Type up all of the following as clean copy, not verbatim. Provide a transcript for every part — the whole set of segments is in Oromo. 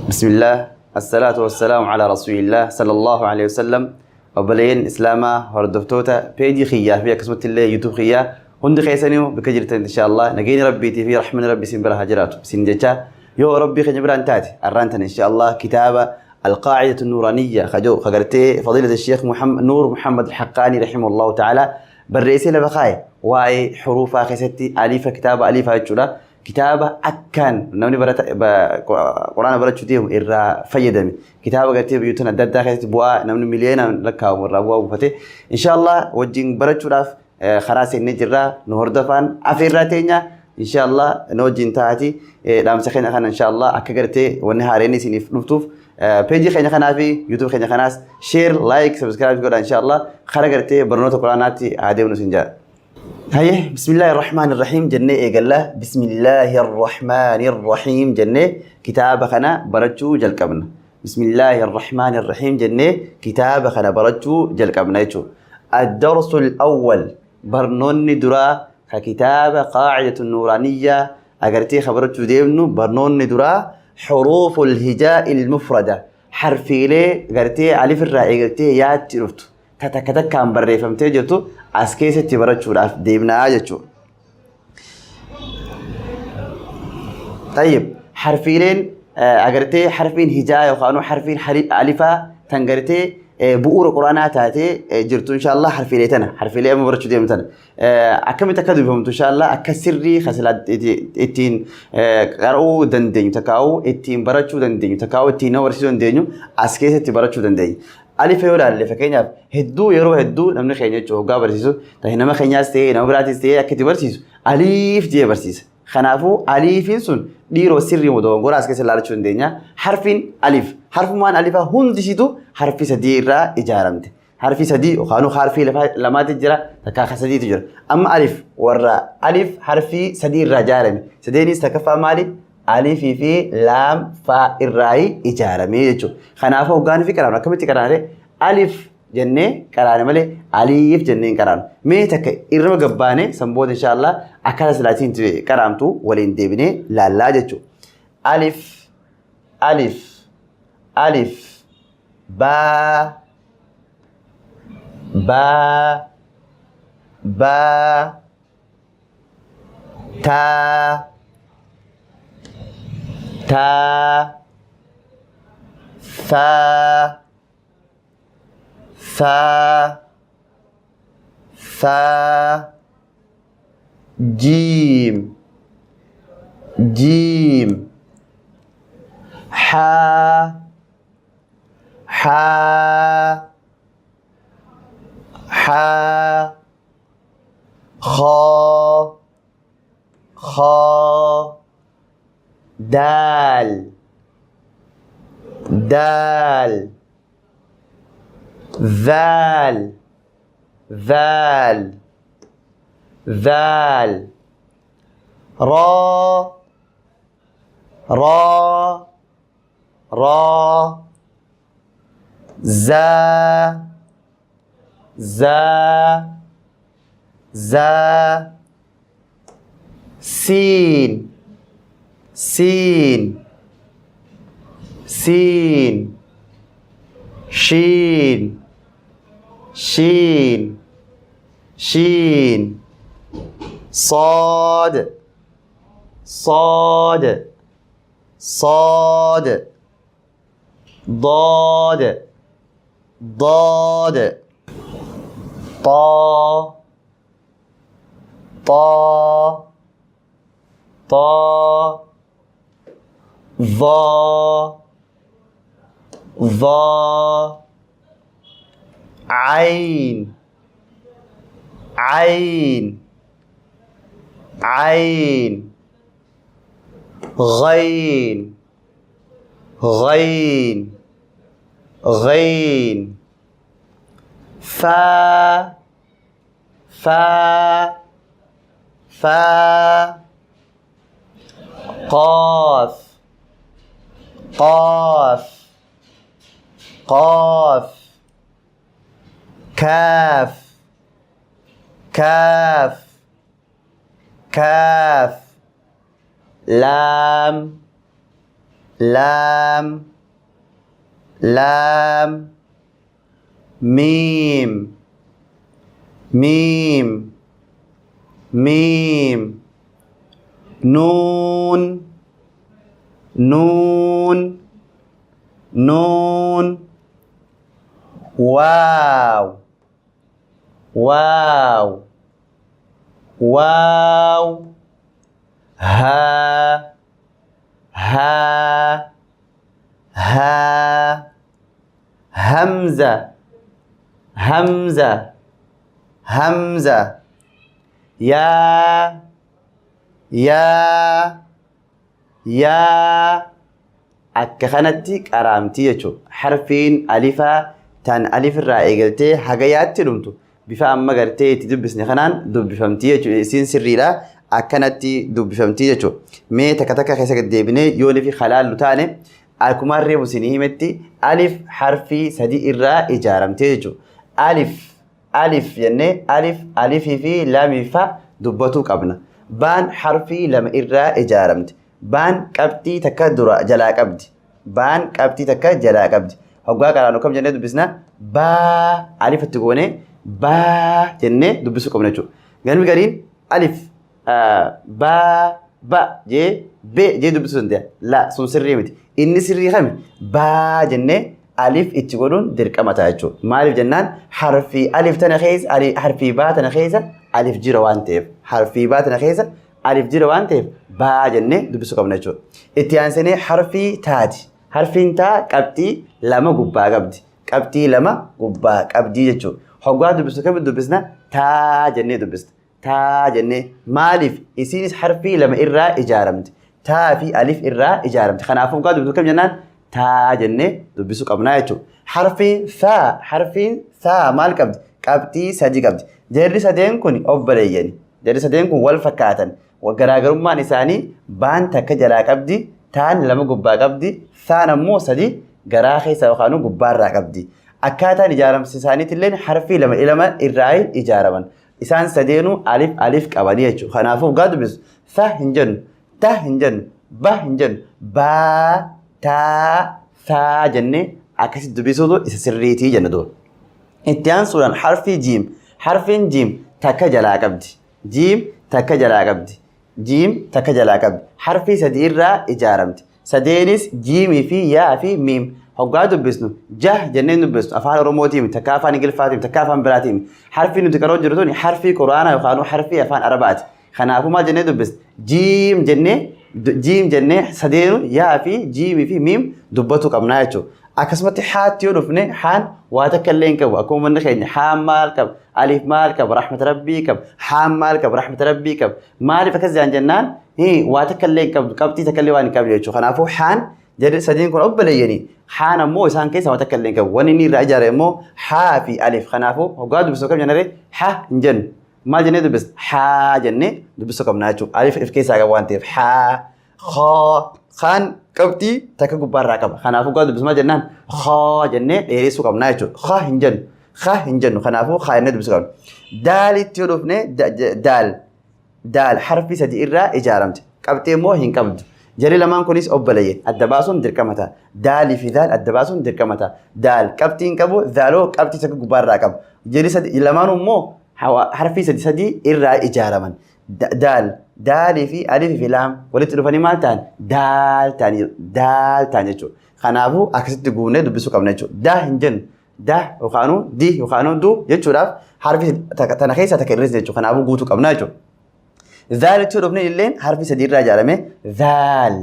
بسم الله الصلاة والسلام على رسول الله صلى الله عليه وسلم وبلين إسلاما وردفتوتا بيجي خيا في قسمة الله يوتيوب خيا هند خيسانيو بكجرت إن شاء الله نجيني ربي في رحمن ربي سنبرا هجرات سنجتا يو ربي خجبرا انتاتي الرانتن إن شاء الله كتابة القاعدة النورانية خجو خجرتي فضيلة الشيخ نور محمد الحقاني رحمه الله تعالى بالرئيسي لبقاي واي حروف خيستي أليف كتابة أليف هجولا كتابة أكان نمني برات قرآن برات شتيه إرّا فيدمي كتابة قتيب يوتنا دادا خيست بوا نمني ملينا لكها ورابوا وفتى إن شاء الله وجين برات شراف خلاص النجرة نهردفان أفيراتينيا إن شاء الله نوجين تاعتي لام سخينا خان إن شاء الله أكجرتي والنهاريني سنف نفتوف بيجي خينا خنا في يوتيوب خينا خناس شير لايك سبسكرايب كذا إن شاء الله خرجتي برنوت قرآناتي عادي ونسنجا هاي بسم الله الرحمن الرحيم جنة إجلا بسم الله الرحمن الرحيم جنة كتاب خنا برجو جل كبنا بسم الله الرحمن الرحيم جنة كتاب خنا برجو جل كبنا يشو الدرس الأول برنون درا ككتاب قاعدة النورانية أجرتي خبرتو دينو برنون درا حروف الهجاء المفردة حرفي لي أجرتي ألف الراء أجرتي يا تروت كتكتك كام بري فهمتي جتو أسكيس تبرشوا راف ديمنا أجتشو طيب حرفين أجرتي حرفين هجاء وخانو حرفين ألفا تنجرتي بؤور قرآنات هاتي جرتو إن شاء الله حرفينتنا حرفيني أما برشوا ديمتنا أكمل تكذب فهمت إن شاء الله أكسري خسلات إتين قرأوا دندين تكاو إتين برشوا دندين تكاو إتين ورشوا دندينو أسكيس تبرشوا دندين ألف ولا ألف كينيا هدو يرو هدو نمن خينيا جوجا برسيسو تهينا ما خينيا استي نما براتيستي أكتي برسيسو ألف جي برسيس خنافو ألفين سون ديرو سري مدو غوراس كسر لارچون دنيا حرفين ألف حرف مان ألفا هند شيتو حرف سديرا إجارمت حرف سدي وخانو حرفي لما تجرا تكا سدي تجرا أما ألف ورا ألف حرفي سديرا جارمي سديني استكفى مالي ألف في لام فا الراي إجارمي يجو خنافو غان في كلام كم تكراره ألف جنة كرانه ماله ألف جنة كرانه ميتك إرم جبانه سنبود إن شاء الله أكاد سلاتين تبي كرامتو ولين دبنه لا لا جتو ألف ألف ألف با با با تا تا ثا ثا ثا جيم جيم حا حا حا خا خا دال دال ذال ذال ذال را را را زا زا زا سين سين سين شين شين شين صاد صاد صاد ضاد ضاد طا طا طا ظا ظا عين عين عين غين غين غين فا فا فا قاف قاف قاف كاف كاف كاف لام لام لام ميم ميم ميم نون نون نون واو واو واو ها ها ها همزة همزة همزة يا يا يا akka kanatti qaraamtii jechuudha. Harfiin alifaa tan alif irraa eegaltee hagayaatti dhumtu bifa amma gartee itti dubbisne kanaan dubbifamtii jechuudha. Isiin sirriidha akkanatti dubbifamtii jechuudha. Mee takka takka keessa gad deebinee yoo fi halaallu taane akkuma reefu isinii himetti alif harfii sadii irraa ijaaramtee jechuudha. Alif alif jennee alifii fi laamii fa dubbatuu qabna. Baan harfii lama irraa ijaaramte. Baan qabxii takka dura jalaa qabdi. Baan qabxii takka jalaa qabdi. Hoggaa qaraanu kam jennee dubbisna? Baa alifatti goonee baa jennee dubbisuu qabna jechuudha. Ganmi gariin alif ba jee be jee dubbisuu danda'a. La sun sirrii miti. Inni sirrii kami? Baa jennee alif itti godhuun dirqama ta'a jechuudha. Maaliif jennaan harfii alif tana keessa harfii baa tana keessa alif jira waan ta'eef. Harfii baa tana keessa alif jira waan ta'eef baa jennee dubbisuu qabna jechuudha. Itti aansinee harfii taati. Harfiin taa qabxii lama gubbaa qabdi. Qabxii lama gubbaa qabdi jechuudha. Hoggaa dubbisuu kamitti dubbisna? Taa jennee dubbisna. Taa jennee maaliif isiinis harfii lama irraa ijaaramte. Taa fi alif irraa ijaaramte. Kanaafuu hoggaa dubbisuu kam jennaan taa jennee dubbisuu qabnaa jechuudha. Harfiin saa maal qabdi? Qabxii sadii qabdi. Jarri sadeen kun obboleeyyani. Jarri sadeen kun wal fakkaatan. Garaagarummaan isaanii baan takka jalaa qabdi, taan lama gubbaa qabdi, saan ammoo sadii garaa keessa yookaan gubbaarraa qabdi. Akkaataan ijaaramsi isaaniitillee harfii lama irraa ijaaraman. Isaan sadeenuu alif qabanii jechuudha. Kanaafuu gaa dubbisu sa hin jennu, ta hin jennu, ba hin jennu, baa, taa, saa jennee akkasitti dubbisuutu isa sirriitii jenna duuba. Itti aansuudhaan harfii jiim. Harfiin jiim takka jalaa qabdi. Jiim takka jalaa qabdi. Jiim takka jalaa qabdi. Harfii sadii irraa ijaaramti. Sadeenis jiimii fi yaa fi miim. Hoggaa dubbisnu jah jenneen dubbisnu afaan Oromootiin takka afaan Ingiliffaatiin takka afaan biraatiin. Harfii nuti qaroo jirru tuni harfii Quraanaa yookaan harfii afaan Arabaati. Kanaafuu maal jennee dubbisna? Jiim jennee sadeenu yaa fi jiimii fi miim dubbatu qabnaa jechuudha. Akkasumatti haatti yoo dhufne haan waa takka illee hin qabu. Akkuma manni keenya haan maal qaba? Alif maal qaba? Rahmata Rabbii qaba. Haan maal qaba? Rahmata Rabbii qaba. Maaliif akkas jennaan waa takka illee hin qabdu. Qabxii takka illee waan hin qabne jechuudha. Kanaafuu haan jarri sadiin kun obboleeyyanii. Haan ammoo isaan keessa waa takka illee hin qabu. Wanni inni irraa ijaare immoo haa fi alif. Kanaafuu hoggaa dubbisuu kam jennaree haa hin jennu. Maal jennee dubbisna? Haa jennee dubbisuu qabnaa jechuudha. Alif if keessaa qaba waan ta'eef haa haan qabxii takka gubbaarraa qaba. Kanaafuu gaa dubbisuu maal jennaan? Haa jennee dheeressuu qabnaa jechuudha. Haa hin jennu. Haa hin jennu. Kanaafuu haa jennee dubbisuu qabna. Daalitti yoo dhufne daal harfii sadii irraa ijaaramte. Qabxii immoo hin qabdu. Jarri lamaan kunis obboleeyyan. Adda baasuun dirqama ta'a. Daalii fi daal adda baasuun dirqama ta'a. Daal qabxii hin qabu. Daaloo qabxii takka gubbaarraa qaba. Jarri lamaan immoo harfii sadii irraa ijaaraman. Daalii fi alifii fi laam walitti dhufanii maal ta'an? Daal ta'an jechuudha. Kanaafuu akkasitti guunnee dubbisuu qabna jechuudha. Daa hin jennu. Daa yookaanuu di yookaanuu duu jechuudhaaf harfii tana keessaa takka irreessa jechuudha. Kanaafuu guutuu qabna jechuudha. Zaalitti dhufne illee harfii sadii irraa ijaarame zaal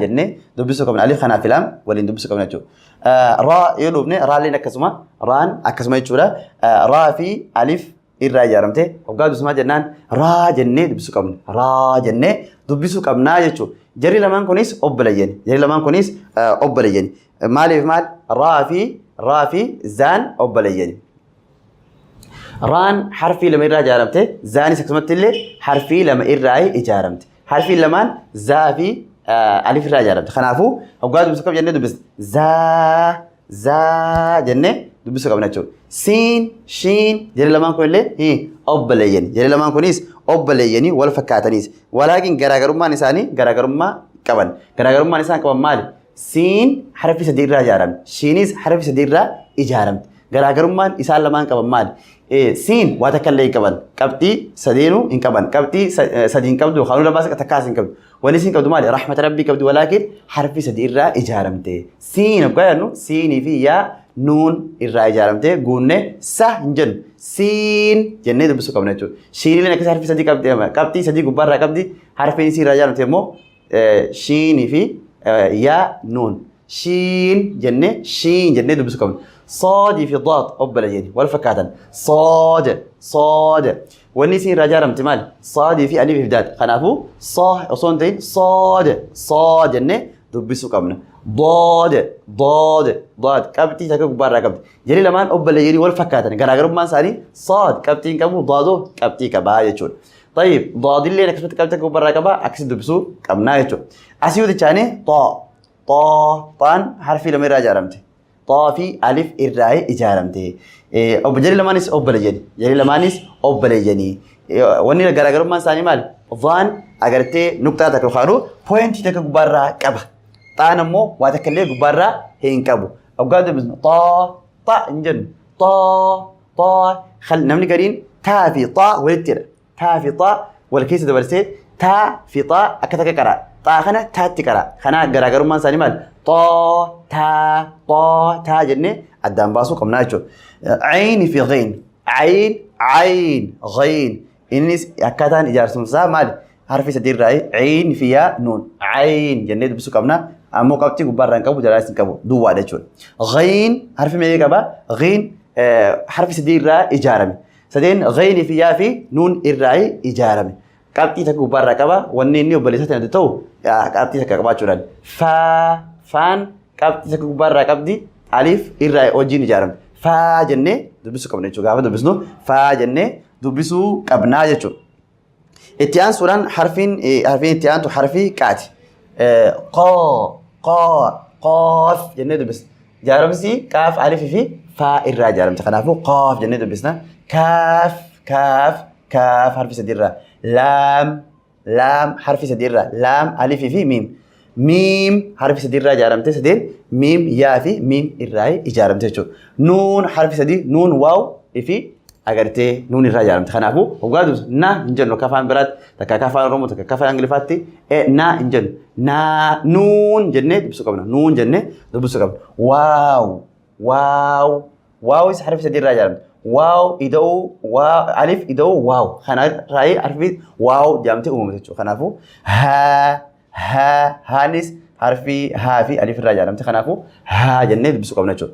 jennee dubbisuu qabna. Alif kanaa fi laam waliin dubbisuu qabna jechuudha. Raa yoo dhufne raalleen raan akkasuma jechuudha. Raa fi alif irraa ijaaramte hoggaa dubbisumaa jennaan raa jennee dubbisuu qabna. Raa jennee dubbisuu qabnaa jechuudha. Jarri lamaan kunis obboleeyyani. Maaliif maal? Raa fi zaan obboleeyyani. Raan harfii lama irraa ijaaramte. Zaanis akkasumatti illee harfii lama irraa ijaaramte. Harfii lamaan zaa fi alif irraa ijaaramte. Kanaafuu hoggaa dubbisuu qabna jennee dubbisna. Zaa jennee dubbisuu qabna jechuudha. Siin, shiin jarri lamaan kun illee obboleeyyani. Jarri lamaan kunis obboleeyyanii wal fakkaataniis. Walaakin garaagarummaan isaanii garaagarummaa qaban garaagarummaan isaan qaban maali siin harfi sadii irraa ijaaramte shiinis harfi sadii irraa ijaaramte garaagarummaan isaan lamaan qaban maali siin waa takka illee hin qaban qabxii sadeenuu hin qaban qabxii sadii hin qabdu kanuu lamaa takkaas hin qabdu wani siin qabdu maali rahmata rabbii qabdu walaakin harfi sadii irraa ijaaramte siin akka jennu siinii fi yaa nuun irraa ijaaramte guunne sa hin jennu siin jennee dubbisuu qabna jechuudha. Shiinileen akkasii harfi sadii qabxii sadii gubbaarraa qabdi harfiin isii irraa ijaaramte immoo shiinii fi yaa nuun shiin jennee dubbisuu qabna. صادي في ضاد أبلا يعني والفكاتن صاد والنسي رجال امتمال صادي في ألف في داد خنافو صا أصلا تين صاد جنة دبسوا كمنا ضاد كابتي تكو برا كابتي جري لمان أبلا يعني والفكاتن قرب ما ساري صاد كابتي كمو ضادو كابتي كباية يجون طيب ضاد اللي نكسبت كابتي كو برا كبا أكسد دبسوا كمنا يجون أسيو تجاني طان حرفي لما رجال امتي طافي ألف إرّاي إجارمته أو بجري لمانيس أو بلجني جري لمانيس أو بلجني وني لجرا ما ساني مال ظان أجرتي نقطة تكوخانو point تكو برا كبا تانمو واتكلم برا هين كبو أو قاعد بزن طا إنجن طا خل نمني قرين تا في طا ولتر تا في طا والكيس ده برسيت تا في طا أكتك كرا طا خنا تا تكرا خنا جرا ما ساني مال تا جنة الدم باسو كم ناجو عين في غين غين إنيس أكادان إجارة سمسا مال حرف سدير رأي عين فيها نون عين جنة بسو كمنا أمو كابتي كبارن كابو جلاسين كابو دوا ده شو غين حرف مية كابا غين حرف سدير رأي إجارة سدين غين فيها في نون الرأي إجارة كابتي تكبار كابا ونيني وبليسات ندتو كابتي تكبار شوران فان كابتي تكبار كابدي ألف الرأي أوجين إجارة فجنة دبسو كمنا شو كابا دبسنو فجنة دبسو كبنا جتو اتيان سوران حرفين اتيان تو حرفي كاتي قاف جنة دبس جارم سي كاف ألف في فا الرأي جارم تخنافو قاف جنة دبسنا كاف حرف سديرة لام حرف سديرة لام ألف في ميم حرف سديرة جارم تسدين ميم يا في ميم الرأي إجارم تشو نون حرف سدي نون واو في أجرتي نون الرأي جارم تخنافو وقادوس نا إنجن كافان برات تكافان رومو تكافان إنجليفاتي نا إنجن نا نون جنة دبسو كمنا نون جنة دبسو كمنا واو إس حرف سديرة جارم واو إدو واو ألف إدو واو خنا رأي حرف واو جامته أممته خنافو هانيس حرفي ها في ألف الرأي جامته خنافو ها جنة بسوق منشو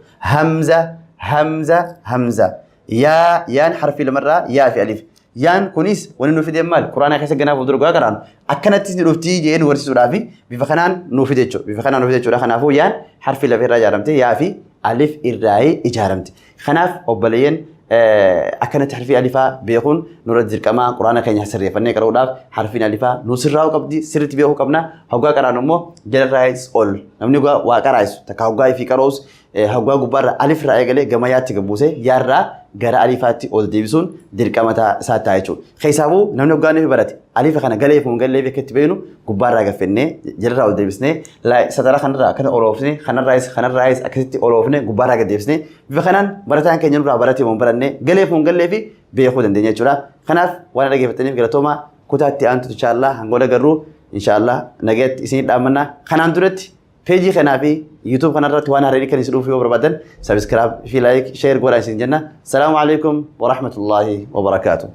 همزة يان حرفي لمرة يا في ألف يان كونيس وننو في دمال قرآن خيسة جناب ودرجة قرآن أكنت تنوفتي جين ورسي رافي بفخنان نوفيدتشو خنافو يان حرفي لفي الرأي جامته يا في ألف الرأي إجارمته خناف أبليين أكنت حرفي ألفا بيكون نرد كما قرآن كان يحسر يفني كروداف حرفين ألفا نصراو كبدي سرت بيهو كبنا هوجا كرانمو جنرايز أول نمني هوجا وكرايز تكهوجا في كروس هوجا غبار ألف رأي قلة جماعات تكبوسه يارا غرا ألفات أول ديفيسون دير كما تا ساتايشو خيسابو نمني هوجا نبي براتي ألف خنا قلة يفهم قلة بكتبينه غبار راجع فينه جنرا أول ديفيسنه لا سترى خنا كنا أولوفنه خنا رايز أكيد أولوفنه غبار راجع ديفيسنه بفخنان براتان كنجن براتي مبرنه قلة يفهم قلة في بيأخذ الدنيا جرا خناف وانا لقيت التنين في توما كتاتي أنتو إن شاء الله هنقول جرو إن شاء الله نجت إسنين أمنا خنان درت بيجي خنافي يوتيوب خنان رت وانا رأيك نسلو فيه وبربادن سبسكرايب في لايك شير قرأ إسنين جنة السلام عليكم ورحمة الله وبركاته.